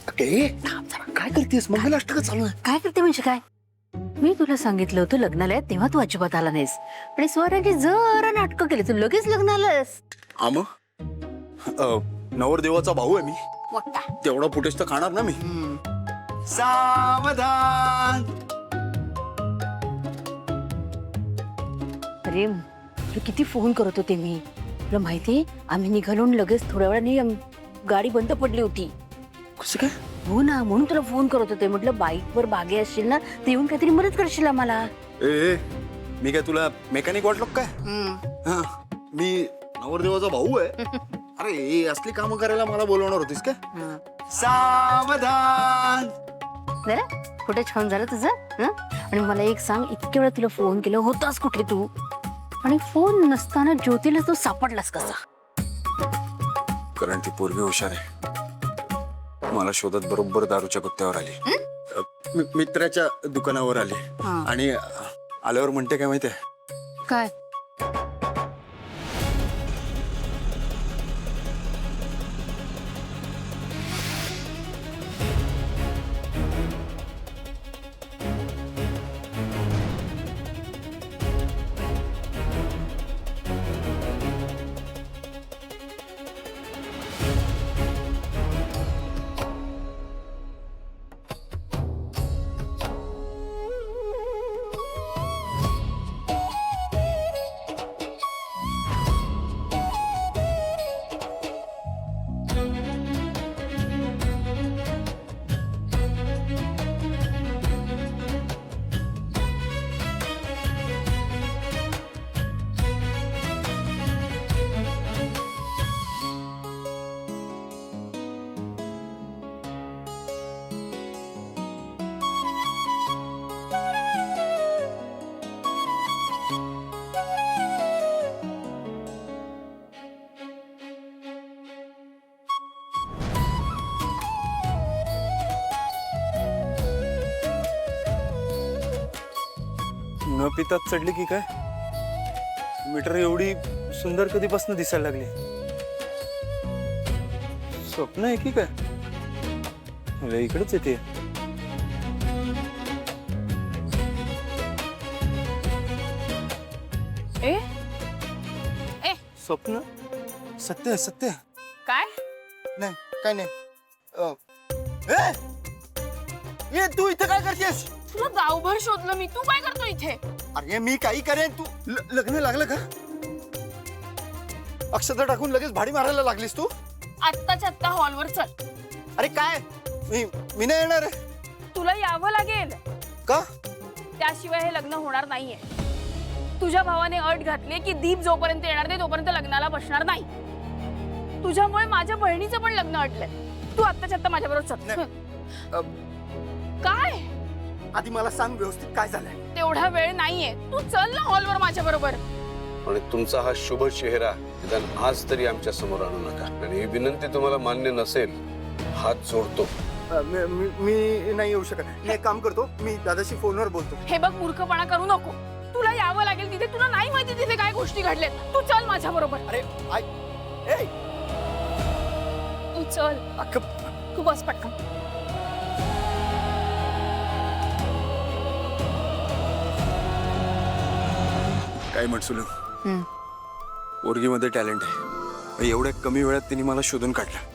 काय करतेस? मंगलाष्टक चालू आहे. काय करते म्हणजे काय? मी तुला सांगितलं होतं लग्नाला तेव्हा तू अजिबात आला नाहीस आणि स्वराने जरा नाटकं केली, तू लगेच लग्नाला आलास. आम नवरदेवाचा भाऊ आहे मी, मोठा. तेवढा फुटेज तर खाणार ना मी. सावधान. अरे तुला किती फोन करत होते मी, तुला माहिती आम्ही निघालो लगेच थोड्या वेळाने गाडी बंद पडली होती. कसं काय? हो ना, म्हणून तुला फोन करत होते. म्हटलं बाईक वर बागे असशील ना, ते येऊन काहीतरी मदत करशील आम्हाला. ए मी काय तुला मेकॅनिक वाटलो काय? हा, मी नवरदेवाचा भाऊ आहे. अरे हे असली कामं करायला मला बोलवणार होतीस का? सावधान. जरा कुठे छान झालं तुझं. आणि मला एक सांग, इतक्या वेळा तुला फोन केला होतास कुठे तू, आणि फोन नसताना ज्योतीला तू सापडलास कसा? कारण ती पोरगी हुशार आहे. मला शोधत बरोबर दारूच्या गुत्त्यावर आली. मित्राच्या दुकानावर आली आणि आल्यावर म्हणते काय माहितीये काय? न पितात चढली की काय? मीटर एवढी सुंदर कधीपासून दिसायला लागली? स्वप्न आहे की काय? मला इकडेच येते. ए ए स्वप्न सत्य सत्य. काय? नाही काय नाही. ये तू इथे काय करतेस? तुला गावभर शोधलं मी, तू काय करतो इथे? अरे मी काही करेन, तू लग्न लागलं का? अक्षता टाकून लगेच भाडी मारायला लागलीस तू? आत्ताच्या आत्ता हॉलवर चल. अरे काय? मी नाही येणार. तुला यावं लागेल, का? त्याशिवाय हे लग्न होणार नाहीये. तुझ्या भावाने अट घातली की दीप जोपर्यंत येणार नाही तोपर्यंत लग्नाला बसणार नाही. तुझ्यामुळे माझ्या बहिणीचं पण लग्न अटलंय. तू आत्ताच्या आत्ता माझ्याबरोबर चल. काय? आधी मला सांग व्यवस्थित काय झालंय. तेवढा वेळ नाहीये, तू चल ना हॉलवर माझ्या बरोबर. आणि तुमचा हा शुभ चेहरा निदान आज तरी आमच्या समोर आणू नका. आणि ही विनंती तुम्हाला मान्य नसेल, हात जोडतो. मी नाही येऊ शकत. मी एक काम करतो, मी दादाशी फोनवर बोलतो. हे बघ, मूर्खपणा करू नको. तुला यावं लागेल तिथे. तुला नाही माहिती तिथे काय गोष्टी घडल्यात. तू चल माझ्या बरोबर. अरे तू चल. तू बस पटकन. काय म्हणसुल, पोरगीमध्ये टॅलेंट आहे. एवढ्या कमी वेळात तिने मला शोधून काढलं.